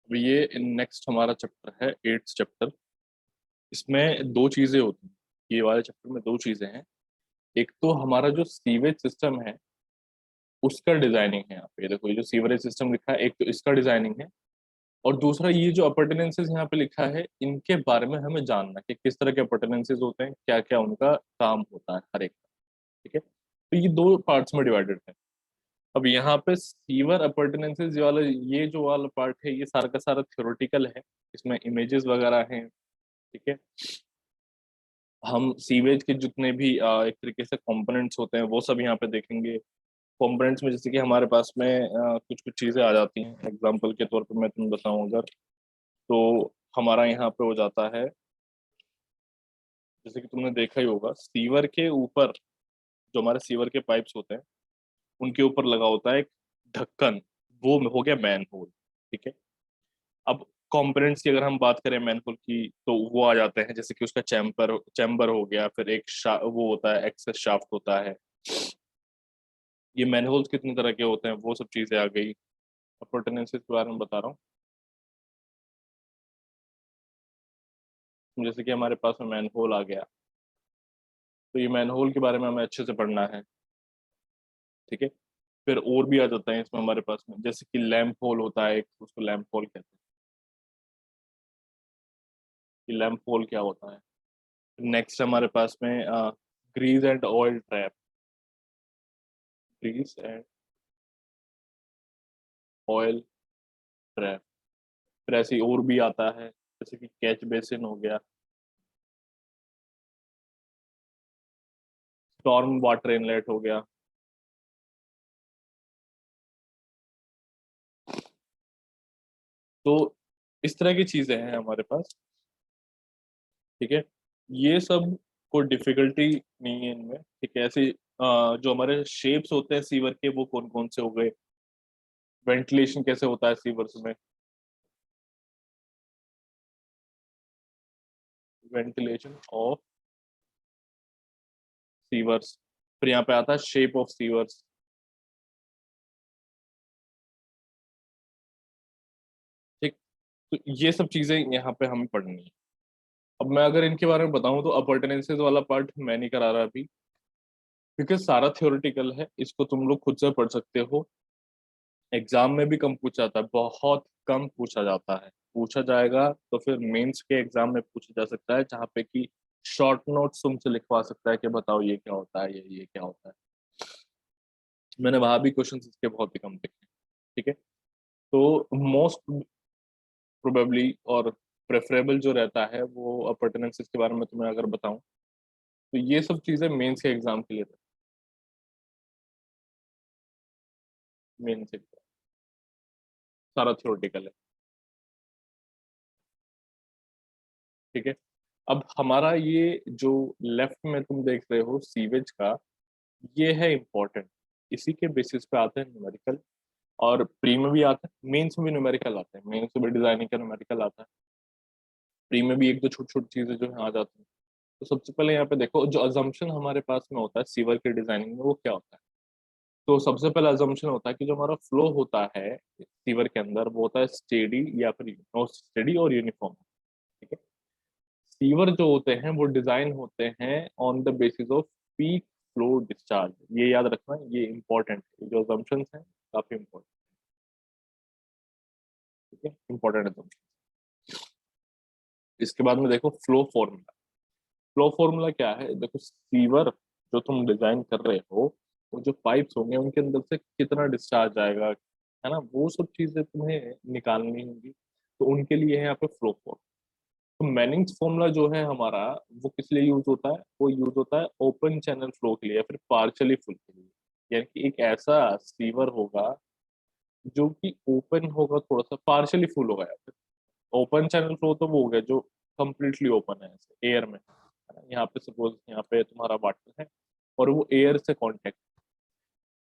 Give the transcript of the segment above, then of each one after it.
अब ये नेक्स्ट हमारा चैप्टर है, 8th चैप्टर। इसमें दो चीजें होती हैं। ये वाले चैप्टर में दो चीजें हैं। एक तो हमारा जो सीवेज सिस्टम है उसका डिजाइनिंग है। यहाँ पे देखो, ये जो सीवरेज सिस्टम लिखा है, एक तो इसका डिजाइनिंग है, और दूसरा ये जो अपर्टेनेंसेस यहाँ पे लिखा है इनके बारे में हमें जानना कि किस तरह के अपर्टेनेंसेस होते हैं, क्या क्या उनका काम होता है हर एक का। ठीक है, तो ये दो पार्ट्स में डिवाइडेड है। अब यहाँ पे सीवर अपर्टेनेंसेस वाला ये जो वाला पार्ट है, ये सारा का सारा थ्योरेटिकल है। इसमें इमेजेस वगैरह हैं। ठीक है, हम सीवेज के जितने भी एक तरीके से कंपोनेंट्स होते हैं वो सब यहाँ पे देखेंगे। कंपोनेंट्स में जैसे कि हमारे पास में कुछ कुछ चीजें आ जाती हैं। एग्जांपल के तौर पे मैं तुम्हें बताऊं अगर, तो हमारा यहाँ पे हो जाता है, जैसे कि तुमने देखा ही होगा, सीवर के ऊपर जो हमारे सीवर के पाइप्स होते हैं उनके ऊपर लगा होता है एक ढक्कन। वो हो गया मैन होल। ठीक है, अब कंपोनेंट्स की अगर हम बात करें मैन होल की, तो वो आ जाते हैं जैसे कि उसका चैम्बर चैम्बर हो गया, फिर एक वो होता है एक्सेस शाफ्ट होता है। ये मैन होल्स कितने तरह के होते हैं वो सब चीजें आ गई। अपर्टेनेंसेस के बारे में बता रहा हूँ। जैसे कि हमारे पास में मैन होल आ गया, तो ये मैन होल के बारे में हमें अच्छे से पढ़ना है। ठीक है, फिर और भी आ जाता है इसमें हमारे पास में, जैसे कि लैंप होल होता है एक, उसको लैंप होल कहते हैं। कि लैंप होल क्या होता है। नेक्स्ट हमारे पास में grease and oil trap. Grease and oil trap. फिर ऐसे ही और भी आता है, जैसे कि कैच बेसिन हो गया, स्टॉर्म वाटर इनलेट हो गया। तो इस तरह की चीजें हैं हमारे पास। ठीक है, ये सब कोई डिफिकल्टी नहीं है इनमें। ठीक है, ऐसे जो हमारे शेप्स होते हैं सीवर के, वो कौन कौन से हो गए। वेंटिलेशन कैसे होता है सीवर्स में, वेंटिलेशन ऑफ सीवर्स। फिर यहाँ पे आता है शेप ऑफ सीवर्स। ठीक, तो ये सब चीजें यहाँ पे हमें पढ़नी है। अब मैं अगर इनके बारे में बताऊं तो अपर्टेनेंसेस वाला पार्ट मैं नहीं करा रहा अभी, क्योंकि सारा थ्योरेटिकल है, इसको तुम लोग खुद से पढ़ सकते हो। एग्जाम में भी कम पूछा जाता है, बहुत कम पूछा जाता है। पूछा जाएगा तो फिर मेंस के एग्जाम में पूछा जा सकता है, जहाँ पे कि शॉर्ट नोट्स तुमसे लिखवा सकता है कि बताओ ये क्या होता है, ये क्या होता है। मैंने वहां भी क्वेश्चन इसके बहुत ही कम देखे। ठीक है, तो मोस्ट प्रोबेबली और प्रेफरेबल जो रहता है वो अपर्टेनेंसेस के बारे में तुम्हें अगर बताऊं, तो ये सब चीजें मेंस के एग्जाम के लिए, मेंस एग्जाम सारा थ्योरेटिकल है। ठीक है, अब हमारा ये जो लेफ्ट में तुम देख रहे हो सीवेज का, ये है इम्पोर्टेंट। इसी के बेसिस पे आते हैं न्यूमेरिकल, और प्री में भी आता है, मेंस में भी न्यूमेरिकल आता है, मेंस में भी डिजाइनिंग का न्यूमेरिकल आता है। प्री में भी एक दो छोटी छोटी चीजें जो है आ जाती हैं। तो सबसे पहले यहाँ पे देखो, जो अजम्पशन हमारे पास में होता है सीवर के डिजाइनिंग में वो क्या होता है। तो सबसे पहला अजम्पशन होता है कि जो हमारा फ्लो होता है सीवर के अंदर वो होता है स्टेडी या फिर नो स्टेडी और यूनिफॉर्म। ठीक है, सीवर जो होते हैं वो डिजाइन होते हैं on the basis off peak flow discharge. ये याद रखना, ये इंपॉर्टेंट है, जो assumptions हैं काफी इंपॉर्टेंट। ठीक है, इंपॉर्टेंट assumption। इसके बाद में देखो फ्लो फॉर्मूला। फ्लो फॉर्मूला क्या है, देखो सीवर जो तुम डिजाइन कर रहे हो, वो जो पाइप्स होंगे उनके अंदर से कितना डिस्चार्ज आएगा, है ना, वो सब चीजें तुम्हें निकालनी होंगी। तो उनके लिए है यहाँ पे फ्लो फॉर्मूला। तो मैनिंग्स फॉर्मूला जो है हमारा, वो किस लिए यूज होता है, वो यूज होता है ओपन चैनल फ्लो के लिए या फिर पार्शली फुल के लिए। यानी कि एक ऐसा सीवर होगा जो कि ओपन होगा, थोड़ा सा पार्शली फुल होगा, या फिर ओपन चैनल फ्लो तो वो हो गया जो कंप्लीटली ओपन है ऐसे एयर में, है ना। यहाँ पे सपोज यहाँ पे तुम्हारा वाटर है और वो एयर से कांटेक्ट।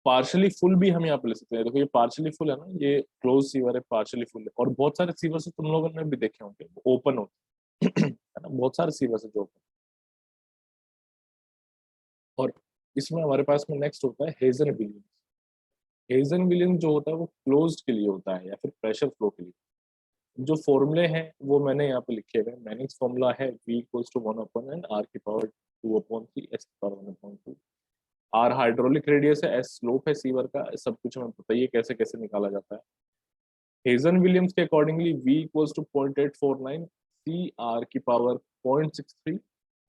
पार्शली फुल भी हम यहाँ पे ले सकते हैं। देखो ये पार्शली फुल है ना, ये क्लोज सीवर है, पार्शली फुल है। और बहुत सारे सीवर से तुम लोगों ने भी देखे होंगे ओपन होते हैं, है ना, बहुत सारे सीवर से जो open। और इसमें हमारे पास में नेक्स्ट होता है हेजन विलियम्स। हेजन विलियम्स जो होता है वो क्लोज्ड के लिए होता है या फिर प्रेशर फ्लो के लिए। जो फॉर्मूले हैं वो मैंने यहाँ पे लिखे हुए हैं। मैनिंग्स फॉर्मूला है v equals to 1/n r की पावर 2/3 s की पावर 1/2। r हाइड्रोलिक रेडियस है, s स्लोप है सीवर का, सब कुछ हमें पता ही है कैसे कैसे निकाला जाता है। हेजन विलियम्स के accordingly v equals to 0.849, c r की पावर 0.63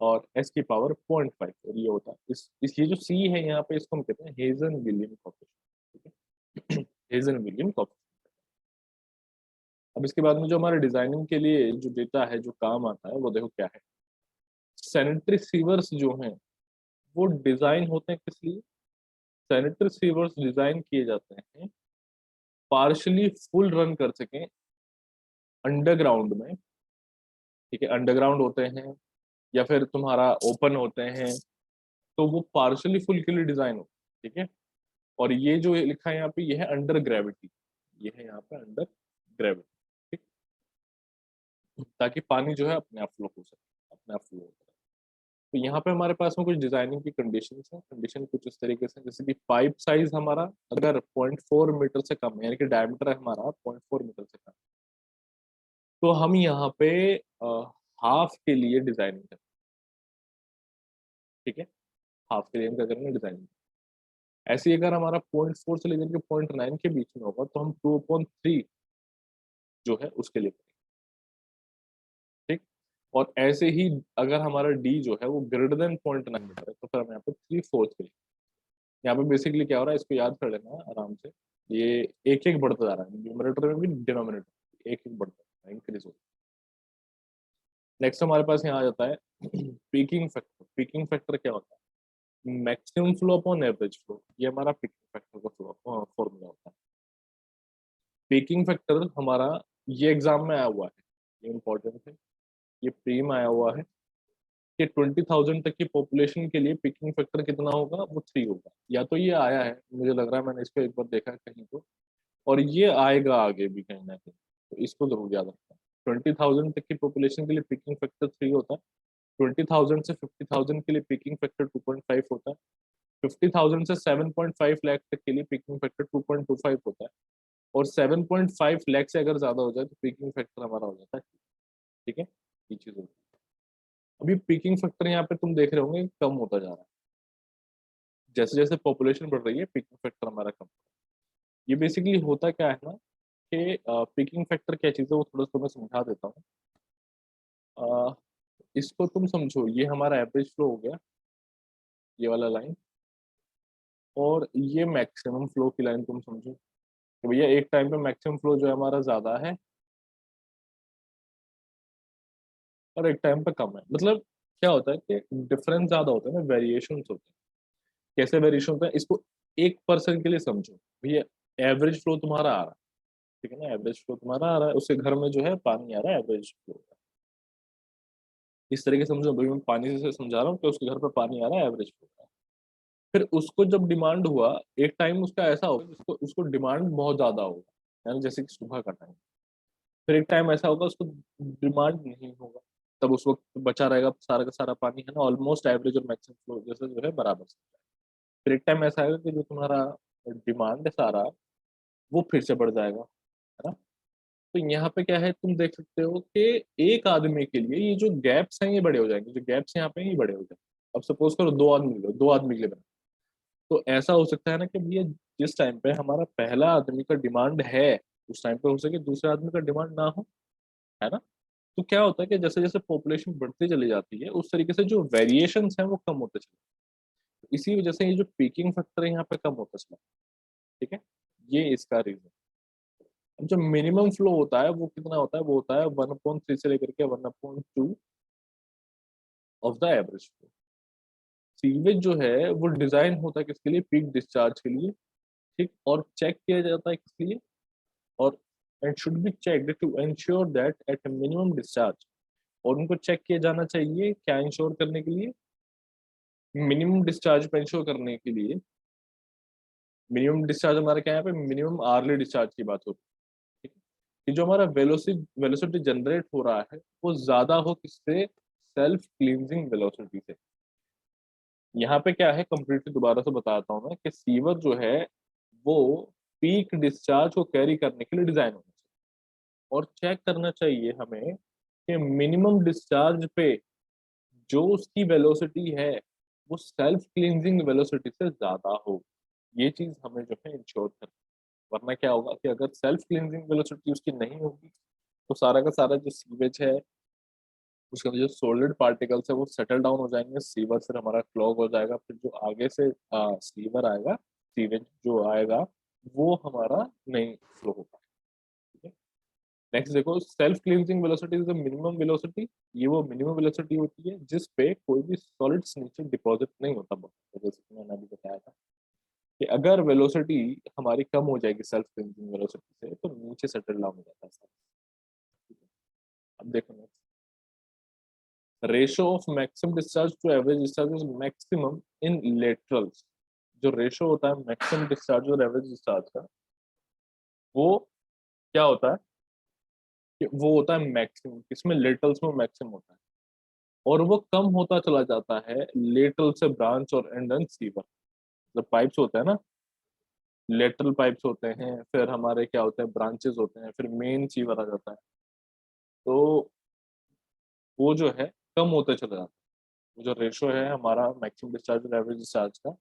और s की पावर 0.5, और ये होता है इस ये जो c है यहाँ पे, इसको हम कहते हैं हेजन विलियम कोएफिशिएंट, ठीक है। हेजन विलियम कोएफिशिएंट। अब इसके बाद में जो हमारे डिजाइनिंग के लिए जो डेटा है जो काम आता है वो देखो क्या है। सैनिटरी सीवर्स जो हैं वो डिजाइन होते हैं किस लिए? सैनिटरी सीवर्स डिजाइन किए जाते हैं पार्शली फुल रन कर सकें अंडरग्राउंड में, ठीक है। अंडरग्राउंड होते हैं या फिर तुम्हारा ओपन होते हैं, तो वो पार्शली फुल के लिए डिजाइन होते हैं, ठीक है। और ये जो लिखा है यहाँ पे, ये है अंडर ग्रेविटी, ये है यहाँ पे अंडर ग्रेविटी, ठीक। ताकि पानी जो है अपने आप फ्लो हो सके, अपने आप फ्लो हो सके। तो यहाँ पे हमारे पास में कुछ डिजाइनिंग की कंडीशंस हैं। कंडीशन कुछ इस तरीके से, जैसे कि पाइप साइज हमारा अगर 0.4 मीटर से कम है, यानी कि डायमीटर है हमारा 0.4 मीटर से कम, तो हम यहाँ पे हाफ के लिए डिजाइनिंग करें, ठीक है। हाफ के लिए हम क्या करेंगे? डिजाइनिंग। ऐसे ही अगर हमारा 0.4 से लेकर के 0.9 के बीच में होगा, तो हम 2/3 जो है उसके लिए करेंगे, ठीक। और ऐसे ही अगर हमारा डी जो है वो ग्रेटर देन 0.9 मीटर है, तो फिर हम यहाँ पे 3/4 के लिए। यहाँ पे बेसिकली क्या हो रहा है, इसको याद कर लेना है आराम से। ये एक एक बढ़ता जा रहा है, न्यूमरेटर में भी डिनोमिनेटर एक एक बढ़ता है, इंक्रीज होता है। नेक्स्ट हमारे पास यहाँ आ जाता है पीकिंग फैक्टर। पीकिंग फैक्टर क्या होता है? Maximum flow upon average flow, ये हमारा पीकिंग फैक्टर का फॉर्मूला होता है। पीकिंग फैक्टर हमारा ये एग्जाम में आया हुआ है, ये इंपॉर्टेंट है, ये प्री में आया हुआ है कि 20,000 तक की पॉपुलेशन के लिए पीकिंग फैक्टर कितना होगा? वो 3 होगा। या तो ये आया है, मुझे लग रहा है मैंने इसको एक बार देखा है कहीं तो, और ये आएगा आगे भी कहीं ना कहीं, तो इसको जरूर याद रखना। 20,000 तक की पॉपुलेशन के लिए पीकिंग फैक्टर 3 होता है। 20,000 से 50,000 के लिए पीकिंग फैक्टर 2.5 होता है। 50,000 से 7.5 लाख तक के लिए पीकिंग फैक्टर 2.25 होता है। और 7.5 लाख से अगर ज्यादा हो जाए तो पीकिंग फैक्टर हमारा हो जाता है, ठीक है। ये चीज होती है। अभी पीकिंग फैक्टर यहाँ पे तुम देख रहे होंगे कम होता जा रहा है, जैसे जैसे पॉपुलेशन बढ़ रही है पीकिंग फैक्टर हमारा कम। ये बेसिकली होता क्या है ना, कि पीकिंग फैक्टर क्या चीज़ है वो थोड़ा सा मैं समझा देता हूँ। अ, इसको तुम समझो, ये हमारा एवरेज फ्लो हो गया, ये वाला लाइन, और ये मैक्सिमम फ्लो की लाइन तुम समझो कि भैया एक टाइम पे मैक्सिमम फ्लो जो है हमारा ज्यादा है और एक टाइम पे कम है। मतलब क्या होता है कि डिफरेंस ज्यादा होता है ना, वेरिएशन होते हैं। कैसे वेरिएशन होता है, इसको 1 पर्सन के लिए समझो। भैया एवरेज फ्लो तुम्हारा आ रहा है, ठीक है ना, एवरेज फ्लो तुम्हारा आ रहा है, उसके घर में जो है पानी आ रहा है एवरेज फ्लो। इस तरीके से समझो, भाई मैं पानी से समझा रहा हूँ कि उसके घर पे पानी आ रहा है एवरेज फ्लो का। फिर उसको जब डिमांड हुआ, एक टाइम उसका ऐसा होगा जिसको उसको डिमांड बहुत ज्यादा होगा, यानी जैसे कि सुबह का टाइम। फिर एक टाइम ऐसा होगा उसको डिमांड नहीं होगा, तब उस वक्त बचा रहेगा सारा का सारा पानी, है ना, ऑलमोस्ट एवरेज और मैक्सिमम फ्लो जैसे जो है बराबर से। फिर एक टाइम ऐसा आएगा कि जो तुम्हारा डिमांड है सारा, वो फिर से बढ़ जाएगा, है ना। तो यहाँ पे क्या है, तुम देख सकते हो कि एक आदमी के लिए ये जो गैप्स हैं ये बड़े हो जाएंगे, जो गैप्स यहाँ पे हैं, ये बड़े हो जाएंगे। अब सपोज करो 2 आदमी लो, 2 आदमी के लिए बना, तो ऐसा हो सकता है ना कि भैया जिस टाइम पे हमारा पहला आदमी का डिमांड है, उस टाइम पे हो सके दूसरे आदमी का डिमांड ना हो, है ना। तो क्या होता है कि जैसे जैसे पॉपुलेशन बढ़ती चली जाती है, उस तरीके से जो वेरिएशंस हैं वो कम होते चले, इसी वजह से ये जो पीकिंग फैक्टर है यहाँ पे कम होता चला, ठीक है। ये इसका रीजन। अब जो मिनिमम फ्लो होता है वो कितना होता है? वो होता है 1/3 से लेकर के 1/2 of the average flow. Sewage जो है वो डिजाइन होता है किसके लिए? पीक डिस्चार्ज के लिए, ठीक। और चेक किया जाता है किस लिए? और it should be checked to ensure that at minimum discharge. और उनको चेक किया जाना चाहिए क्या इंश्योर करने के लिए? मिनिमम डिस्चार्ज पे इंश्योर करने के लिए। मिनिमम डिस्चार्ज हमारा क्या है यहाँ पे? मिनिमम आर्ली डिस्चार्ज की बात होती है, ठीक है? कि जो हमारा वेलोसिटी जनरेट हो रहा है वो ज्यादा हो किससे? सेल्फ क्लींजिंग वेलोसिटी से। यहाँ पे क्या है, कंप्लीटली दोबारा से बताता हूँ मैं कि सीवर जो है वो पीक डिस्चार्ज को कैरी करने के लिए डिजाइन होना चाहिए। और चेक करना चाहिए हमें कि मिनिमम डिस्चार्ज पे जो उसकी वेलोसिटी है वो सेल्फ क्लींजिंग वेलोसिटी से ज्यादा हो। ये चीज हमें जो है इंश्योर करनी है। वरना क्या होगा कि अगर सेल्फ क्लींजिंग वेलोसिटी उसकी नहीं होगी तो सारा का सारा जो सीवेज है उसके अंदर जो सॉलिड पार्टिकल्स है वो सेटल डाउन हो जाएंगे, सीवर फिर हमारा क्लॉग हो जाएगा, फिर जो आगे से सीवर आएगा, सीवेज जो आएगा वो हमारा नहीं फ्लो होगा। ठीक है। नेक्स्ट देखो, self cleansing velocity is the minimum velocity. ये वो मिनिमम वेलोसिटी होती है जिस पे कोई भी सॉलिड्स नीचे डिपॉजिट नहीं होता। जैसे कि मैंने अभी बताया था कि अगर वेलोसिटी हमारी कम हो जाएगी सेल्फ क्लींजिंग वेलोसिटी से तो नीचे सेटल डाउन हो जाता है सारा। ठीक है। अब देखो next, ratio of maximum discharge to average discharge is maximum in laterals. जो रेशो होता है मैक्सिमम डिस्चार्ज और एवरेज डिस्चार्ज का, वो क्या होता है कि वो होता है मैक्सिमम, इसमें लेटरल्स में मैक्सिमम होता है और वो कम होता चला जाता है लेटरल से ब्रांच और एंड एंड सीवर। जो पाइप्स होते हैं ना, लेटरल पाइप्स होते हैं, फिर हमारे क्या होते हैं ब्रांचेस होते हैं, फिर मेन सीवर आ जाता है। तो वो जो है कम होते चला जाता है। वो जो रेशो है हमारा मैक्सिमम डिस्चार्ज और एवरेज डिस्चार्ज का,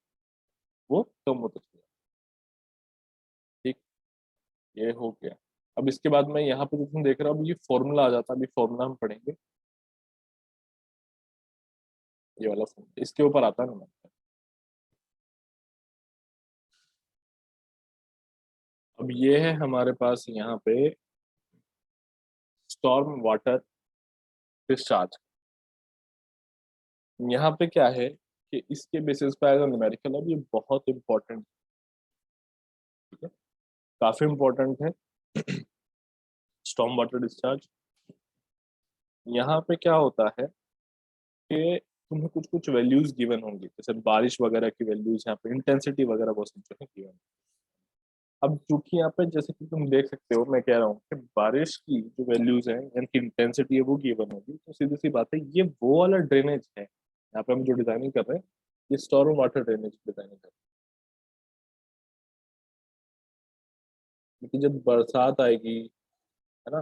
वो कम होता चला जाता है। ठीक, ये हो गया। अब इसके बाद में यहाँ पे जो तुम देख रहे हो, अब ये फॉर्मूला आ जाता है, अभी फॉर्मूला हम पढ़ेंगे। ये वाला फॉर्मूला इसके ऊपर आता है ना। अब ये है हमारे पास यहाँ पे स्टॉर्म वाटर डिस्चार्ज। यहाँ पे क्या है कि इसके बेसिस पे आएगा न्यूमेरिकल। अब ये बहुत इंपॉर्टेंट, ठीक है, काफी इंपॉर्टेंट है। स्टॉर्म वाटर डिस्चार्ज, यहाँ पे क्या होता है कि तुम्हें कुछ कुछ वैल्यूज गिवन होंगी, जैसे बारिश वगैरह की वैल्यूज, यहाँ पे इंटेंसिटी वगैरह बहुत जो है गिवन। अब चूंकि यहाँ पे जैसे कि तुम देख सकते हो, मैं कह रहा हूँ कि बारिश की जो वैल्यूज है यानी कि इंटेंसिटी है वो गिवन होगी, तो सीधी सी बात है ये वो वाला ड्रेनेज है। यहाँ पे हम जो डिजाइनिंग कर रहे हैं ये स्टॉर्म वाटर ड्रेनेज डिजाइनिंग कर रहे हैं। क्योंकि जब बरसात आएगी, है ना,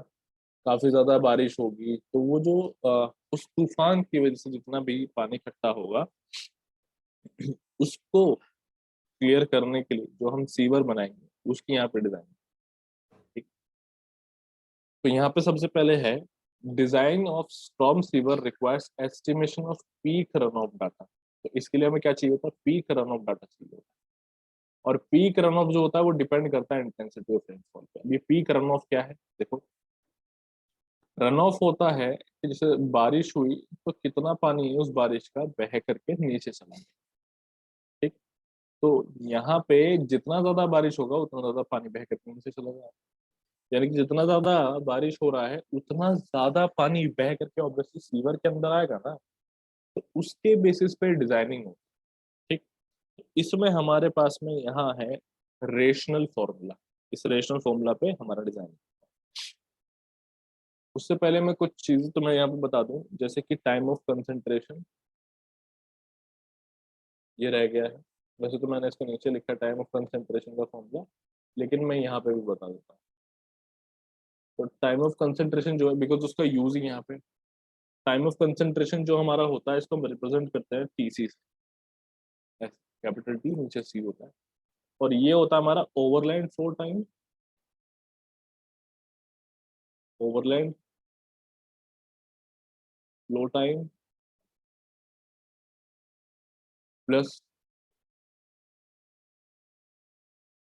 काफी ज्यादा बारिश होगी, तो वो जो उस तूफान की वजह से जितना भी पानी इकट्ठा होगा उसको क्लियर करने के लिए जो हम सीवर बनाएंगे उसकी यहाँ पे डिजाइन। ठीक, तो यहाँ पे सबसे पहले है design of storm sewer requires estimation off peak run of data. तो इसके लिए हमें क्या चाहिए होता है, पीक रन ऑफ डाटा चाहिए होता है। और पीक रन ऑफ जो होता है वो डिपेंड करता है इंटेंसिटी ऑफ रेनफॉल पे। अभी पीक रन ऑफ क्या है देखो, रन ऑफ होता है कि जैसे बारिश हुई तो कितना पानी है उस बारिश का बह करके नीचे चला गया। ठीक, तो यहाँ पे जितना ज्यादा बारिश होगा उतना ज्यादा पानी बह करके नीचे चला जाएगा। यानी कि जितना ज्यादा बारिश हो रहा है उतना ज्यादा पानी बह करके ऑब्वियसली सीवर के अंदर आएगा ना। तो उसके बेसिस पे डिजाइनिंग हो। ठीक, इसमें हमारे पास में यहाँ है रेशनल फॉर्मूला। इस रेशनल फॉर्मूला पे हमारा डिजाइन। उससे पहले मैं कुछ चीजें तुम्हें यहाँ पे बता दूं, जैसे कि टाइम ऑफ कंसंट्रेशन ये रह गया है। वैसे तो मैंने इसको नीचे लिखा टाइम ऑफ कंसंट्रेशन का फॉर्मूला, लेकिन मैं यहाँ पे भी बता देता हूँ। तो टाइम ऑफ कंसंट्रेशन जो है, बिकॉज उसका यूज ही यहाँ पे, टाइम ऑफ कंसंट्रेशन जो हमारा होता है इसको हम रिप्रेजेंट करते हैं टीसी से। कैपिटल टी नीचे सी होता है। और ये होता है हमारा overland flow time. Overland flow time plus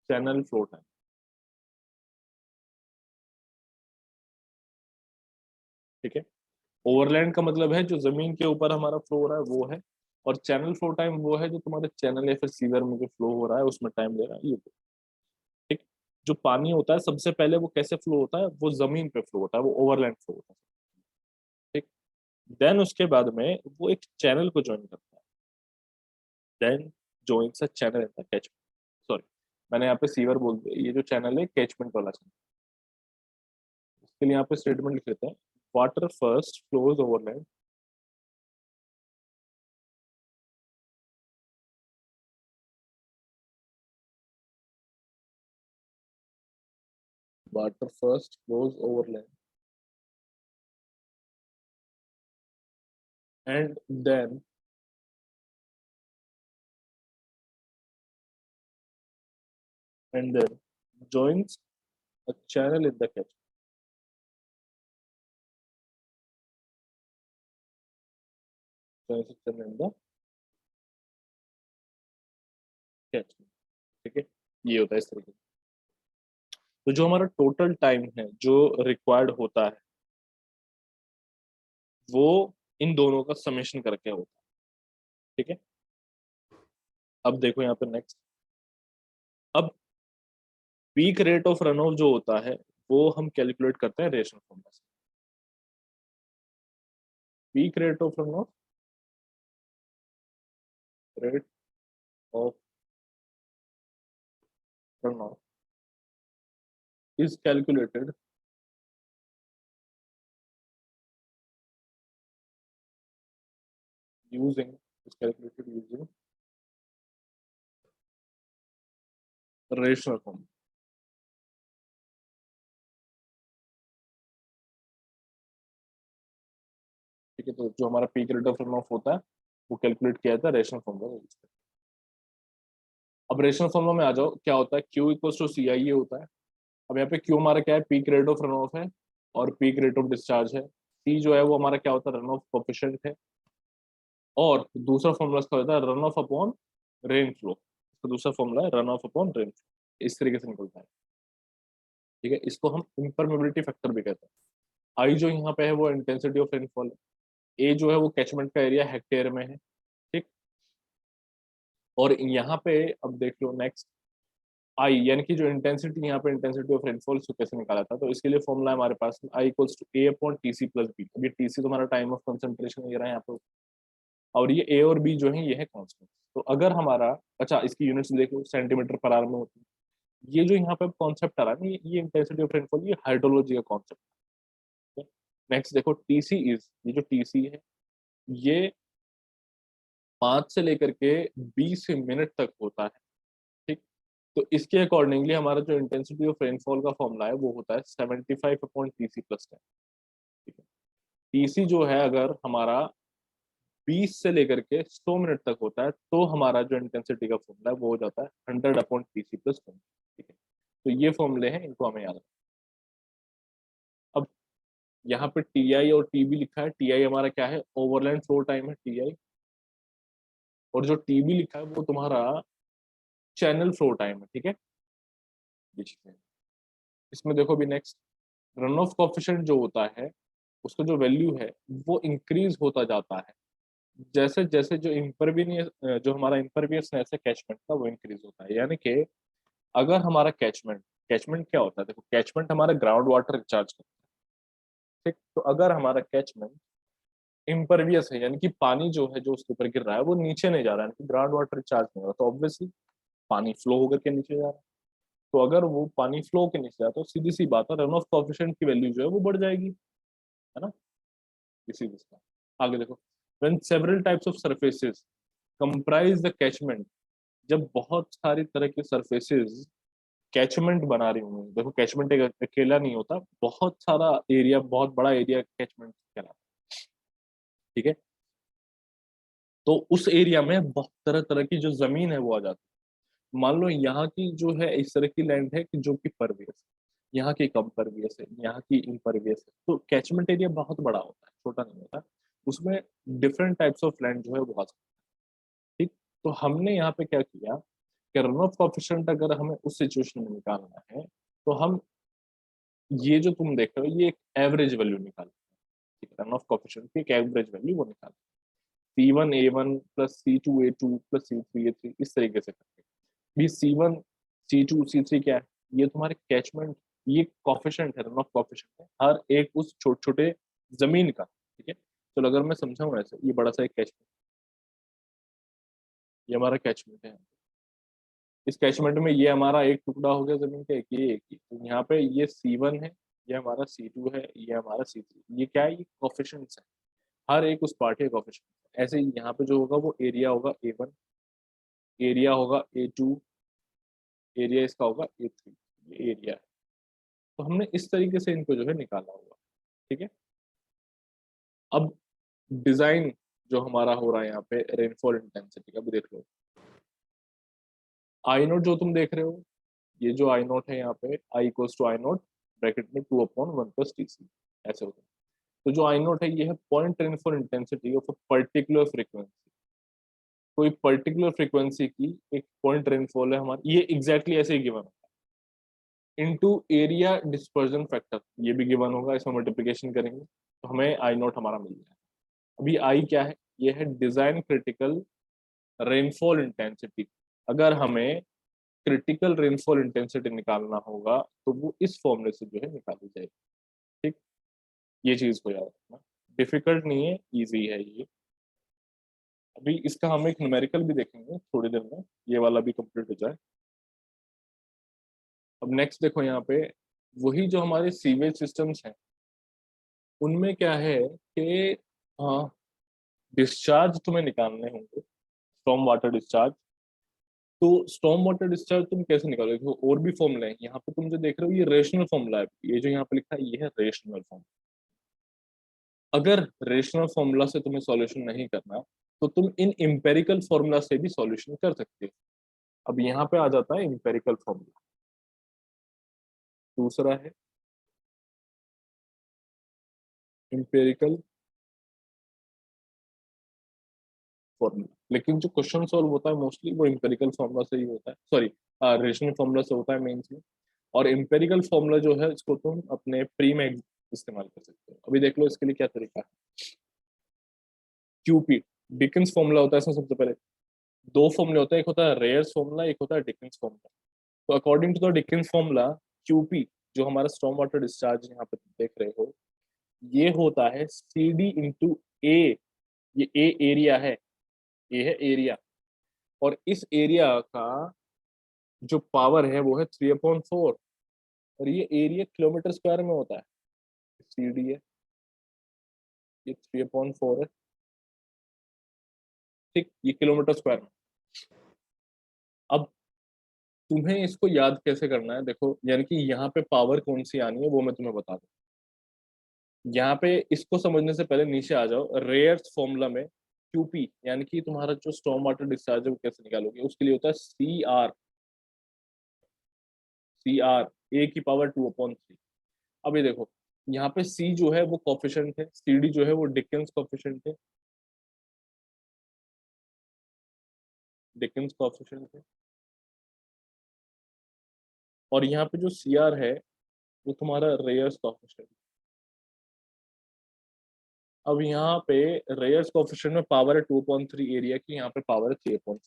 channel flow time. ठीक है, ओवरलैंड का मतलब है जो जमीन के ऊपर हमारा फ्लो हो रहा है वो है, और चैनल फ्लो टाइम वो है जो तुम्हारे चैनल या फिर सीवर में जो फ्लो हो रहा है उसमें टाइम ले रहा है ये। ठीक, जो पानी होता है सबसे पहले वो कैसे फ्लो होता है, वो जमीन पे फ्लो होता है, वो ओवरलैंड फ्लो होता है। ठीक, देन उसके बाद में वो एक चैनल को ज्वाइन करता है। Then joins a channel in the catchment. Sorry, मैंने यहाँ पे सीवर बोल दिया, ये जो चैनल है कैचमेंट वाला चैनल। इसके लिए यहाँ पे स्टेटमेंट लिख लेते हैं, water first flows overland water first flows over land and then joins a channel in the catchment. Joins a channel in the catchment. ठीक है, ये होता है इस तरीके से। तो जो हमारा टोटल टाइम है जो रिक्वायर्ड होता है वो इन दोनों का समेशन करके होता है। ठीक है, अब देखो यहाँ पे नेक्स्ट, अब peak rate of run of जो होता है वो हम कैलकुलेट करते हैं रेशनल फॉर्मूला से। Peak rate of run of, rate of run of is calculated using is calculated using rational form। ठीक है, तो जो हमारा peak rate of run of होता है वो कैलकुलेट किया जाता है रेशनल फॉर्मूला। अब रेशनल फॉर्मूला में आ जाओ, क्या होता है, Q इक्वल्स टू सी आई ए होता है। अब यहाँ पे Q हमारा क्या है, peak rate of run of है और पीक रेट ऑफ डिस्चार्ज है। C जो है वो हमारा क्या होता है, रन ऑफ कोफिशिएंट है। और दूसरा फॉर्मूला इसका होता है run of upon rain flow. इसका दूसरा फॉर्मूला है run of upon rain flow. इस तरीके से निकलता है। ठीक है, इसको हम इम्परमेबिलिटी फैक्टर भी कहते हैं। आई जो यहाँ पे है वो इंटेंसिटी ऑफ रेनफॉल है। ए जो है वो कैचमेंट का एरिया हेक्टेयर में है। ठीक, और यहाँ पे अब देख लो नेक्स्ट, आई यानी कि जो इंटेंसिटी, यहाँ पे इंटेंसिटी ऑफ रेनफॉल इसको कैसे निकाला था, तो इसके लिए फॉर्मूला है हमारे पास I equals to A upon T C plus B. अभी टी सी तुम्हारा टाइम ऑफ कंसंट्रेशन ये रहा है यहाँ पे, और ये ए और बी जो है ये है कांस्टेंट। तो अगर हमारा, अच्छा इसकी यूनिट्स देखो सेंटीमीटर पर आवर में होती है। ये जो यहाँ पे कॉन्सेप्ट आ रहा है ना, ये इंटेंसिटी ऑफ रेनफॉल, ये हाइड्रोलॉजी का कॉन्सेप्ट है। नेक्स्ट देखो टीसी इज, ये जो टीसी है ये 5 से लेकर के 20 मिनट तक होता है। ठीक, तो इसके अकॉर्डिंगली हमारा जो इंटेंसिटी ऑफ रेनफॉल का फॉर्मूला है वो होता है 75 अपॉन टी सी प्लस 10। ठीक है, टीसी जो है अगर हमारा 20 से लेकर के 100 मिनट तक होता है तो हमारा जो इंटेंसिटी का फॉर्मूला है वो हो जाता है 100 अपॉन टी सी प्लस 10। ठीक है, तो ये फॉर्मूले हैं, इनको हमें याद रखना। अब यहाँ पे टी आई और टी बी लिखा है। टी आई हमारा क्या है, ओवरलैंड फ्लो टाइम है टी आई, और जो टी बी लिखा है वो तुम्हारा चैनल फ्लो टाइम है। ठीक है, ये चीजें। इसमें देखो भी नेक्स्ट, रन ऑफ कोफिशिएंट जो होता है उसका जो वैल्यू है वो इंक्रीज होता जाता है जैसे जैसे जो इम्परवियस, जो हमारा इम्परवियसनेस है कैचमेंट का वो इंक्रीज होता है। यानी कि अगर हमारा कैचमेंट, कैचमेंट क्या होता है, देखो कैचमेंट हमारा ग्राउंड वाटर रिचार्ज करता है। ठीक, तो अगर हमारा कैचमेंट इम्परवियस है यानी कि पानी जो है जो उसके ऊपर गिर रहा है वो नीचे नहीं जा रहा है, ग्राउंड वाटर रिचार्ज नहीं हो रहा, तो ऑब्वियसली पानी फ्लो होकर के नीचे जा रहा है। तो अगर वो पानी फ्लो के नीचे जाता है तो सीधी सी बात है रन ऑफ कोएफिशिएंट की वैल्यू जो है वो बढ़ जाएगी, है ना। इसी तरह आगे देखो, when several types of surfaces comprise the catchment, जब बहुत सारी तरह की सरफेसेस कैचमेंट बना रही होंगी, देखो कैचमेंट एक अकेला नहीं होता, बहुत सारा एरिया, बहुत बड़ा एरिया कैचमेंट कहलाता है। ठीक है, तो उस एरिया में बहुत तरह तरह की जो जमीन है वो आ जाती है। मान लो यहाँ की जो है इस तरह की लैंड है कि जो कि परवियस है, यहाँ की कम परवियस है, यहाँ की इम्परवियस है, तो कैचमेंट एरिया बहुत बड़ा होता है, छोटा नहीं होता। उसमें डिफरेंट टाइप्स ऑफ लैंड जो है वो आ सकता है। ठीक, तो हमने यहाँ पे क्या किया कि रन ऑफ कोएफिशिएंट अगर हमें उस सिचुएशन में निकालना है तो हम ये जो तुम देख रहे हो ये एक एवरेज वैल्यू निकाल, ठीक है, रन ऑफ कोएफिशिएंट की एक एवरेज वैल्यू वो निकाल, C1 A1 plus C2 A2 plus C3 A3 इस तरीके से करके भी। C1 C2 C3 क्या है, ये तुम्हारे कैचमेंट, ये कोफिशिएंट है, रन ऑफ कोफिशिएंट है हर एक उस छोटे छोटे जमीन का। ठीक है, तो अगर मैं समझाऊं ऐसे, ये बड़ा सा एक कैचमेंट, ये हमारा कैचमेंट है। इस कैचमेंट में ये हमारा एक टुकड़ा हो गया जमीन का, एक ये एक ही, तो यहाँ पे ये C1 है, ये हमारा C2 है, ये हमारा C3, ये क्या है, ये कोफिशिएंट्स है, हर एक उस पार्ट के कोफिशिएंट। ऐसे ही यहाँ पे जो होगा वो एरिया होगा A1, एरिया होगा A2, एरिया इसका होगा A3, ये एरिया है। तो हमने इस तरीके से इनको जो है निकाला होगा। ठीक है, अब डिजाइन जो हमारा हो रहा है यहाँ पे रेनफॉल इंटेंसिटी, अब देख लो आई नोट जो तुम देख रहे हो, ये जो आई नोट है यहाँ पे I equals to I naught bracket में 2/1 + Tc ऐसे होता है। तो जो आई नोट है ये है point rainfall intensity of a particular frequency. कोई पर्टिकुलर फ्रीक्वेंसी की एक पॉइंट रेनफॉल है हमारी, ये एग्जैक्टली ऐसे ही गिवन होगा, इनटू एरिया डिस्पर्जन फैक्टर, ये भी गिवन होगा, इसमें मल्टीप्लिकेशन करेंगे तो हमें आई नोट हमारा मिल जाएगा। अभी आई क्या है, ये है डिजाइन क्रिटिकल रेनफॉल इंटेंसिटी। अगर हमें क्रिटिकल रेनफॉल इंटेंसिटी निकालना होगा तो वो इस फॉर्मूले से जो है निकाली जाएगी। ठीक, ये चीज को याद रखना, डिफिकल्ट नहीं है, इजी है ये। अभी इसका हम एक न्यूमेरिकल भी देखेंगे थोड़ी देर में, ये वाला भी कंप्लीट हो जाए। अब नेक्स्ट देखो यहाँ पे, वही जो हमारे सीवेज सिस्टम्स हैं उनमें क्या है कि हाँ, डिस्चार्ज तुम्हें निकालने होंगे, स्टॉर्म वाटर डिस्चार्ज। तो स्टॉर्म वाटर डिस्चार्ज तुम कैसे निकालोगे, देखो और भी फॉर्मूला है यहाँ पे, तुम जो देख रहे हो ये रेशनल फॉर्मूला है, ये जो यहाँ पे लिखा है ये है रेशनल फॉर्मूला। अगर रेशनल फॉर्मूला से तुम्हें सॉल्यूशन नहीं करना तो तुम इन इम्पेरिकल फॉर्मूला से भी सॉल्यूशन कर सकते हो। अब यहाँ पे आ जाता है इम्पेरिकल फॉर्मूला, दूसरा है इम्पेरिकल फॉर्मूला। लेकिन जो क्वेश्चन सॉल्व होता है मोस्टली वो इम्पेरिकल फॉर्मूला से ही होता है, सॉरी रेशनल फॉर्मूला से होता है मेन्स में। और इम्पेरिकल फॉर्मूला जो है इसको तुम अपने प्री में इस्तेमाल कर सकते हो। अभी देख लो इसके लिए क्या तरीका है। क्यूपी डिकिंस फॉर्मूला होता है इसमें, सबसे पहले दो फॉर्मूले होते हैं, एक होता है रेयर्स फॉर्मूला, एक होता है डिकिंस फॉर्मूला। तो according to the Dickens formula, QP जो हमारा स्टॉर्म वाटर डिस्चार्ज यहाँ पे तुम देख रहे हो, ये होता है सी डी इंटू ए। ये ए एरिया है, ये है एरिया, और इस एरिया का जो पावर है वो है 3/4, और ये एरिया किलोमीटर स्क्वायर में होता है। सी डी है, ये 3/4 है। ठीक, ये किलोमीटर स्क्वायर में। अब तुम्हें इसको याद कैसे करना है, देखो यानी कि यहाँ पे पावर कौन सी आनी है वो मैं तुम्हें बता दूं। यहाँ पे इसको समझने से पहले नीचे आ जाओ, रेयर्स फॉर्मूला में क्यूपी यानी कि तुम्हारा जो स्टॉर्म वाटर डिस्चार्ज है वो कैसे निकालोगे, उसके लिए होता है सी आर ए की पावर 2/3। अब ये देखो यहाँ पे सी जो है वो कॉफिशेंट है, सी डी जो है वो डिकेंस कॉफिशेंट है, डिकेंस कॉफिशेंट है। और यहाँ पे जो सी आर है वो तुम्हारा रेयर्स कॉफिशेंट। अब यहाँ पे रेयर्स कोएफिशिएंट में पावर है 2/3 एरिया की, यहाँ पे पावर है 3/3।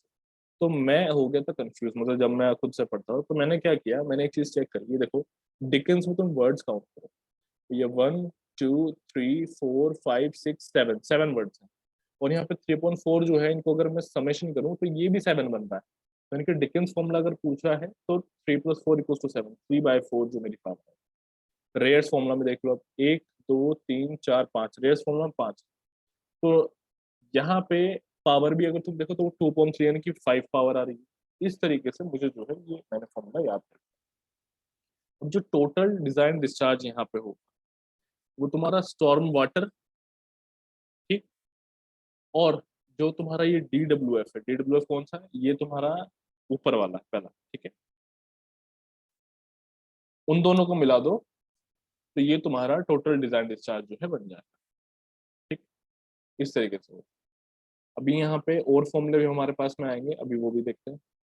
तो मैं हो गया था कंफ्यूज, मतलब जब मैं खुद से पढ़ता हूँ तो मैंने क्या किया, मैंने एक चीज चेक करी, ये देखो डिकेंस में तुम वर्ड्स काउंट करो, तो ये 1 2 3 4 5 6 7 7 वर्ड्स हैं। और यहाँ पे 3/4 जो है, इनको अगर मैं समेशन करूँ तो ये भी 7 बन रहा है। तो इनके डिकेंस फॉर्मूला अगर पूछा है तो 3 + 4 = 7, 3/4 जो मेरी पावर है। रेयर्स फॉर्मूला में देख लो अब, 1 2 3 4 5, रेयर्स फॉर्मूला में 5। तो यहाँ पे पावर भी अगर तुम देखो तो 2/3 यानी कि 5 पावर आ रही है। इस तरीके से मुझे जो है ये मैंने फॉर्मूला याद रखा। अब जो टोटल डिजाइन डिस्चार्ज यहाँ पे हो वो तुम्हारा स्टॉर्म वाटर, ठीक, और जो तुम्हारा ये DWF है, DWF कौन सा है, ये तुम्हारा ऊपर वाला है पहला, ठीक है, उन दोनों को मिला दो तो ये तुम्हारा टोटल डिजाइन डिस्चार्ज जो है बन जाएगा। ठीक, इस तरीके से। अभी यहाँ पे और फॉर्मूले भी हमारे पास में आएंगे, अभी वो भी देखते हैं।